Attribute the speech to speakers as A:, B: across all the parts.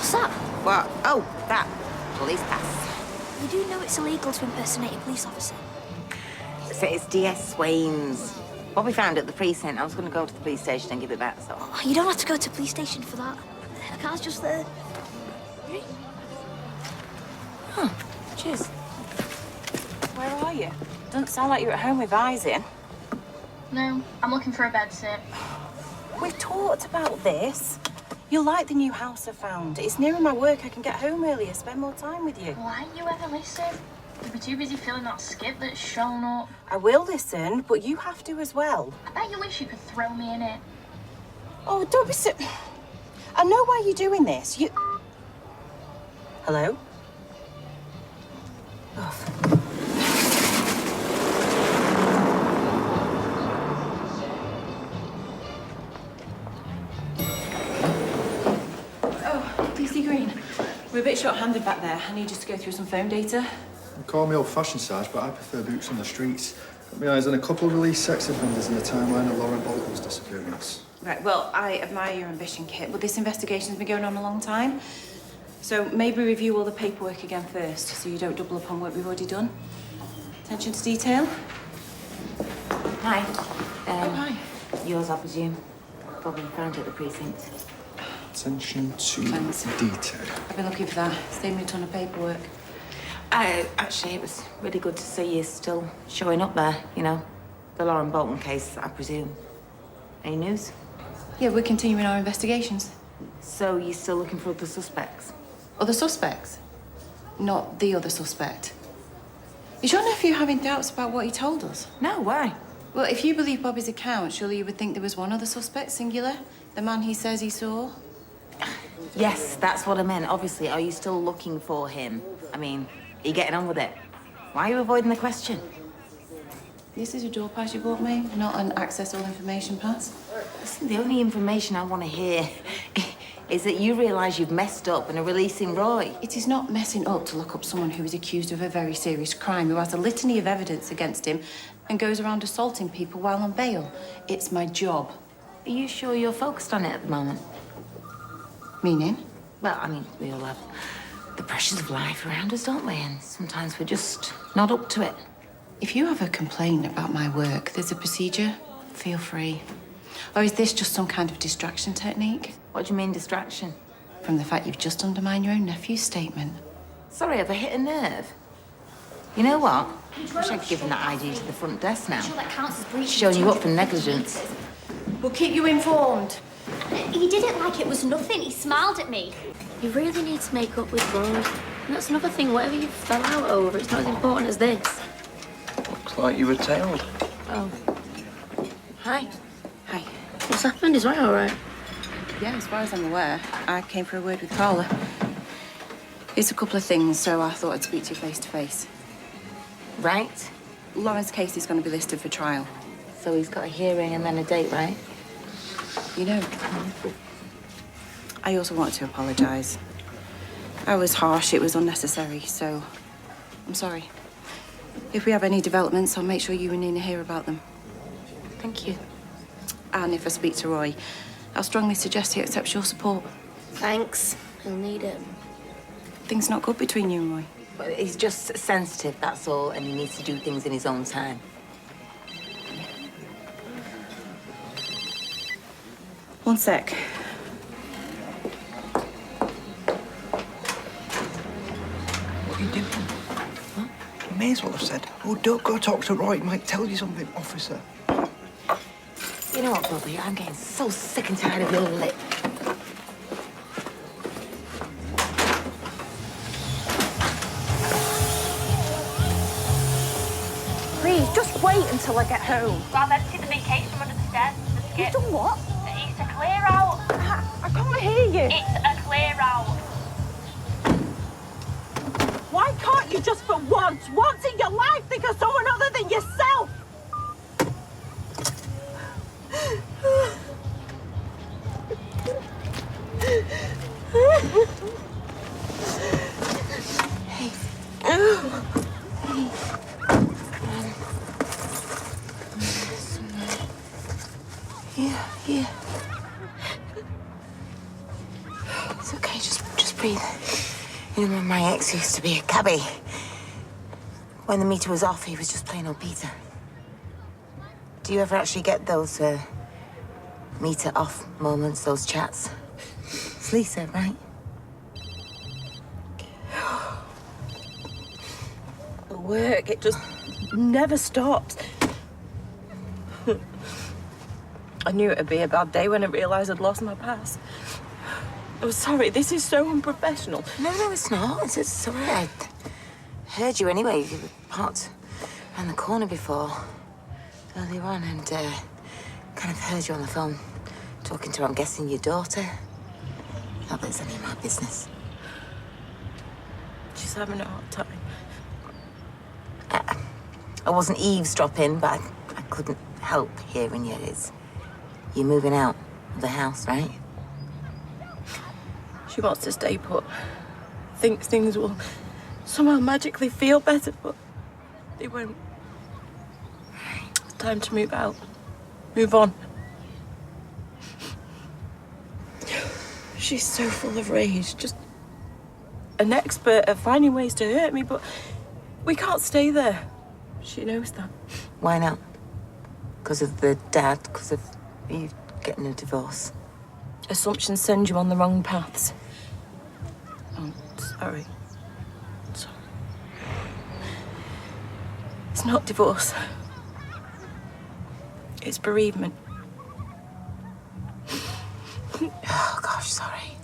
A: What's that?
B: What? Oh, that. Police pass.
A: You do know it's illegal to impersonate a police officer?
B: So it's DS Swain's. What we found at the precinct, I was going to go to the police station and give it back, so...
A: Oh, you don't have to go to the police station for that. The car's just there.
B: Huh. Cheers.
C: Where are you? Doesn't sound like you're at home with eyes in.
D: No, I'm looking for a bed sit.
C: We've talked about this. You'll like the new house I found. It's nearer my work. I can get home earlier, spend more time with you.
D: Why you ever listen? You'll be too busy filling that skip that's shown up.
C: I will listen, but you have to as well.
D: I bet you wish you could throw me in it.
C: Oh, don't be so... I know why you're doing this. You... Hello? Oh. Green. We're a bit short-handed back there. I need you to go through some phone data.
E: Call me old-fashioned, Sarge, but I prefer boots on the streets. Got my eyes on a couple of released sex offenders in the timeline of Lauren Bolton's disappearance.
C: Right, well, I admire your ambition, Kit, but this investigation's been going on a long time. So maybe review all the paperwork again first, so you don't double up on work we've already done. Attention to detail.
B: Hi.
C: Hi.
B: Yours, I presume. Probably found it at the precinct.
E: Attention to
C: Thanks.
E: detail.
C: I've been looking for that. Saved me a ton of paperwork.
B: Actually, it was really good to see you still showing up there, you know. The Lauren Bolton case, I presume. Any news?
C: Yeah, we're continuing our investigations.
B: So you're still looking for other suspects?
C: Other suspects? Not the other suspect. Is your nephew having doubts about what he told us?
B: No, why?
C: Well, if you believe Bobby's account, surely you would think there was one other suspect, singular? The man he says he saw?
B: Yes, that's what I meant. Obviously, are you still looking for him? I mean, are you getting on with it? Why are you avoiding the question?
C: This is a door pass you bought me, not an access all information pass.
B: Listen, the only information I want to hear is that you realise you've messed up and are releasing Roy.
C: It is not messing up to look up someone who is accused of a very serious crime, who has a litany of evidence against him and goes around assaulting people while on bail. It's my job.
B: Are you sure you're focused on it at the moment?
C: Meaning?
B: Well, I mean, we all have the pressures of life around us, don't we? And sometimes we're just not up to it.
C: If you have a complaint about my work, there's a procedure. Feel free. Or is this just some kind of distraction technique?
B: What do you mean, distraction?
C: From the fact you've just undermined your own nephew's statement.
B: Sorry, have I hit a nerve? You know what? Wish I'd given that ID to the front desk now.
A: Sure, that counts as breach.
B: Showing you up for negligence.
C: We'll keep you informed.
A: He did it like it was nothing. He smiled at me. You really need to make up with Roy. And that's another thing, whatever you fell out over, it's not as important as this.
F: Looks like you were tailed.
B: Oh. Hi.
C: Hi.
A: What's happened? Is Roy all right?
C: Yeah, as far as I'm aware, I came for a word with Carla. It's a couple of things, so I thought I'd speak to you face to face.
B: Right.
C: Lauren's case is going to be listed for trial.
B: So he's got a hearing and then a date, right?
C: You know, I also wanted to apologise. I was harsh, it was unnecessary, so I'm sorry. If we have any developments, I'll make sure you and Nina hear about them.
B: Thank you.
C: And if I speak to Roy, I'll strongly suggest he accepts your support.
A: Thanks. He'll need it.
C: Things not good between you and Roy.
B: But he's just sensitive, that's all, and he needs to do things in his own time.
C: One sec.
F: What are you doing? Huh? You may as well have said, oh, don't go talk to Roy. He might tell you something, officer.
B: You know what, Bobby? I'm getting so sick and tired of your lip.
G: Please, just wait until I get home.
D: Well, I've emptied the big case from under the stairs into the skip.
G: You've done what?
D: It's a clear out.
G: I can't hear you.
D: It's a clear out.
G: Why can't you just for once in your life think of someone other than yourself?
B: Hey. Hey. Yeah. It's okay, just breathe. You know, my ex used to be a cabbie. When the meter was off, he was just plain old Peter. Do you ever actually get those meter off moments, those chats? It's Lisa, right?
G: The work, it just never stops. I knew it'd be a bad day when I realised I'd lost my pass. Oh, sorry, this is so unprofessional.
B: No, it's not. It's all right. I heard you anyway. You were parked around the corner before, earlier on, and kind of heard you on the phone talking to, I'm guessing, your daughter. Not that it's any of my business.
G: She's having a hard time.
B: I wasn't eavesdropping, but I couldn't help hearing you. You're moving out of the house, right?
G: She wants to stay put. Thinks things will somehow magically feel better, but they won't. It's time to move out. Move on. She's so full of rage, just an expert at finding ways to hurt me, but we can't stay there. She knows that.
B: Why not? Because of the dad? Because of you getting a divorce?
G: Assumptions send you on the wrong paths. I'm sorry. Sorry. It's not divorce. It's bereavement.
B: Oh, gosh, sorry.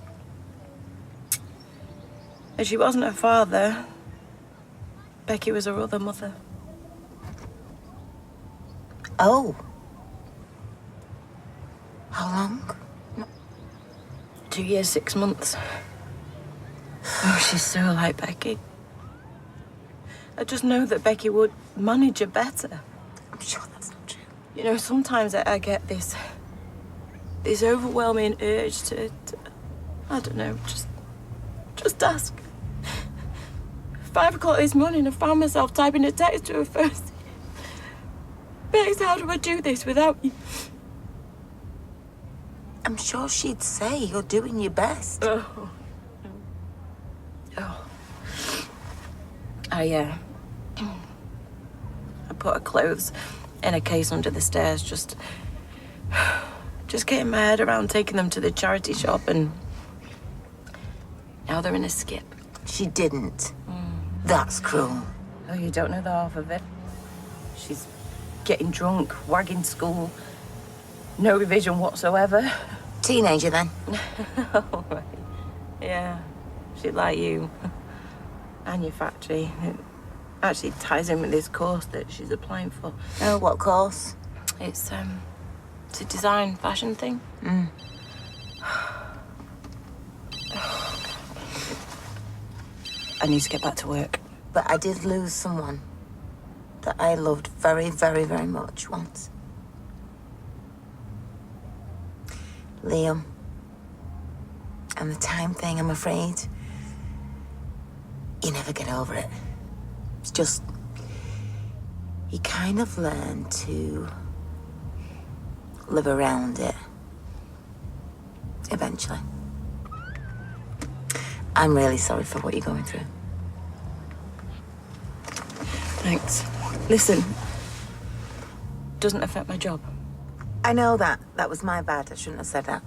G: And she wasn't her father. Becky was her other mother.
B: Oh. How long?
G: 2 years, 6 months. Oh, she's so like Becky. I just know that Becky would manage her better.
B: I'm sure that's not true.
G: You know, sometimes I get this overwhelming urge to I don't know, just ask. 5 o'clock this morning, I found myself typing a text to her first. Bex, how do I do this without you?
B: I'm sure she'd say you're doing your best.
G: Oh. I put her clothes in a case under the stairs, just getting my head around taking them to the charity shop, and now they're in a skip.
B: She didn't. That's cruel.
G: Oh, you don't know the half of it. She's getting drunk, wagging school, no revision whatsoever.
B: Teenager, then?
G: Oh, right. Yeah, she'd like you. And your factory. It actually ties in with this course that she's applying for.
B: Oh, what course?
G: It's a design fashion thing. I need to get back to work.
B: But I did lose someone that I loved very, very, very much once. Liam. And the time thing, I'm afraid, you never get over it. It's just, you kind of learn to live around it. Eventually. I'm really sorry for what you're going through.
G: Thanks. Listen, doesn't affect my job.
B: I know that. That was my bad. I shouldn't have said that.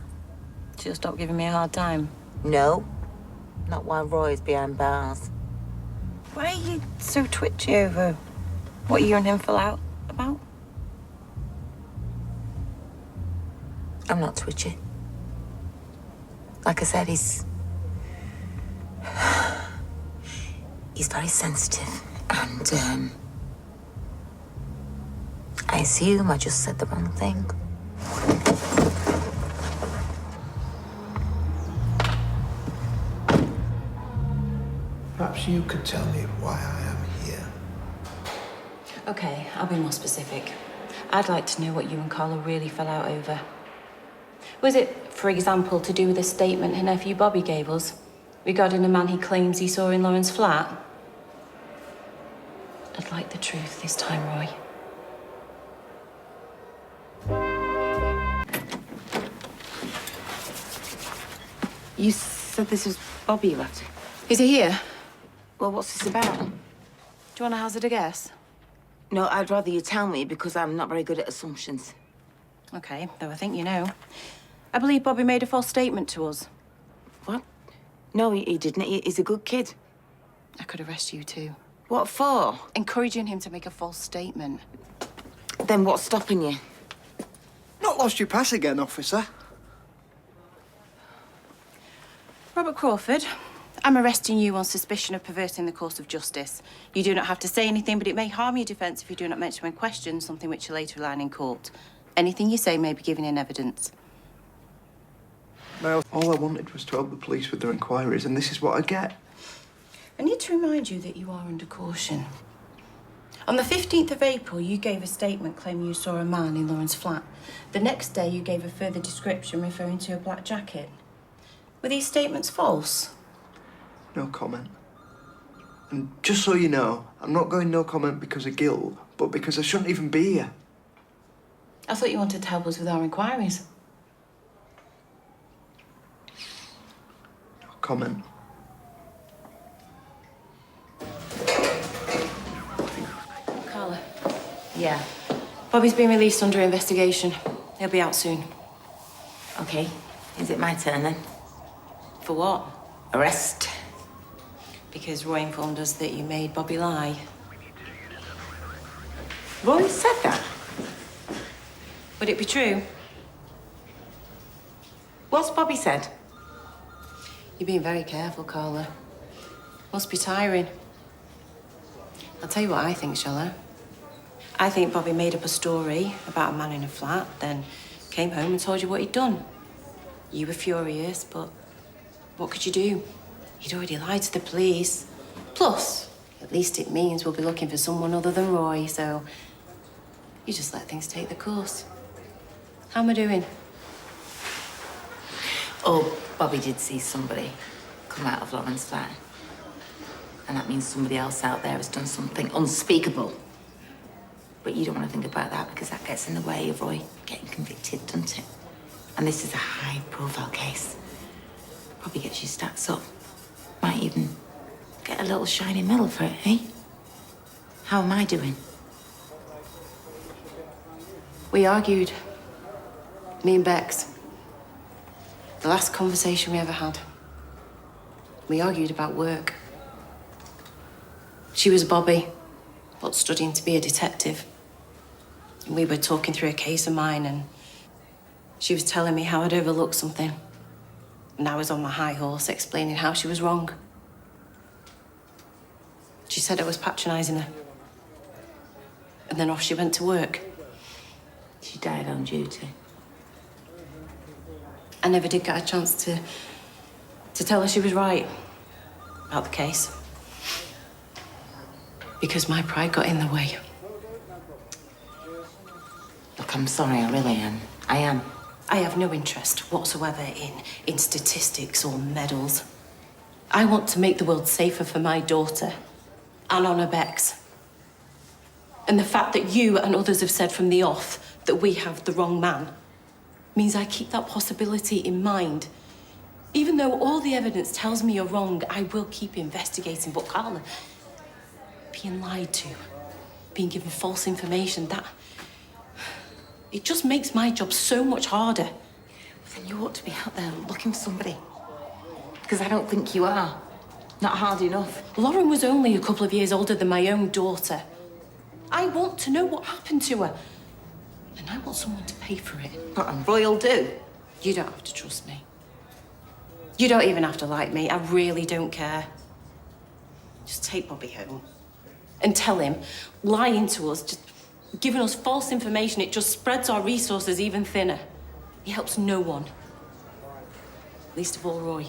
G: She'll stop giving me a hard time.
B: No. Not while Roy's behind bars.
G: Why are you so twitchy over what you and him fell out about?
B: I'm not twitchy. Like I said, he's very sensitive, and I assume I just said the wrong thing.
H: Perhaps you could tell me why I am here.
C: Okay, I'll be more specific. I'd like to know what you and Carla really fell out over. Was it, for example, to do with a statement her nephew Bobby gave us regarding a man he claims he saw in Lauren's flat? I'd like the truth this time, Roy.
B: You said this was Bobby you're after.
C: Is he here?
B: Well, what's this about?
C: Do you want to hazard a guess?
B: No, I'd rather you tell me because I'm not very good at assumptions.
C: Okay, though I think you know. I believe Bobby made a false statement to us.
B: What? No, he didn't. He's a good kid.
C: I could arrest you too.
B: What for?
C: Encouraging him to make a false statement.
B: Then what's stopping you?
F: Not lost your pass again, officer.
C: Robert Crawford, I'm arresting you on suspicion of perverting the course of justice. You do not have to say anything, but it may harm your defence if you do not mention when questioned something which you later rely on in court. Anything you say may be given in evidence.
F: Now, all I wanted was to help the police with their inquiries, and this is what I get.
C: I need to remind you that you are under caution. On the 15th of April, you gave a statement claiming you saw a man in Lauren's flat. The next day, you gave a further description referring to a black jacket. Were these statements false?
F: No comment. And just so you know, I'm not going no comment because of guilt, but because I shouldn't even be here.
C: I thought you wanted to help us with our inquiries.
F: No comment.
C: Carla,
B: Yeah.
C: Bobby's been released under investigation. He'll be out soon.
B: Okay. Is it my turn then?
C: For what?
B: Arrest.
C: Because Roy informed us that you made Bobby lie.
B: Roy said that.
C: Would it be true?
B: What's Bobby said?
C: You're being very careful, Carla. Must be tiring. I'll tell you what I think, shall I? I think Bobby made up a story about a man in a flat, then came home and told you what he'd done. You were furious, but what could you do? He'd already lied to the police. Plus, at least it means we'll be looking for someone other than Roy, so you just let things take the course. How am I doing?
B: Oh, Bobby did see somebody come out of Lauren's flat. And that means somebody else out there has done something unspeakable. But you don't want to think about that because that gets in the way of Roy getting convicted, doesn't it? And this is a high-profile case. Probably gets you stacks up. Might even get a little shiny medal for it, eh? How am I doing?
C: We argued. Me and Bex. The last conversation we ever had. We argued about work. She was Bobby, but studying to be a detective. And we were talking through a case of mine, and she was telling me how I'd overlooked something. And I was on my high horse explaining how she was wrong. She said I was patronising her. And then off she went to work.
B: She died on duty.
C: I never did get a chance to tell her she was right about the case. Because my pride got in the way.
B: Look, I'm sorry, I really am. I am.
C: I have no interest whatsoever in statistics or medals. I want to make the world safer for my daughter and Honor Bex. And the fact that you and others have said from the off that we have the wrong man means I keep that possibility in mind. Even though all the evidence tells me you're wrong, I will keep investigating. But Carla, being lied to, being given false information, it just makes my job so much harder.
B: Then you ought to be out there looking for somebody. Because I don't think you are. Not hard enough.
C: Lauren was only a couple of years older than my own daughter. I want to know what happened to her. And I want someone to pay for it.
B: What Roy will do.
C: You don't have to trust me. You don't even have to like me. I really don't care. Just take Bobby home. And tell him, lying to us, just giving us false information, it just spreads our resources even thinner. It helps no one. Least of all Roy.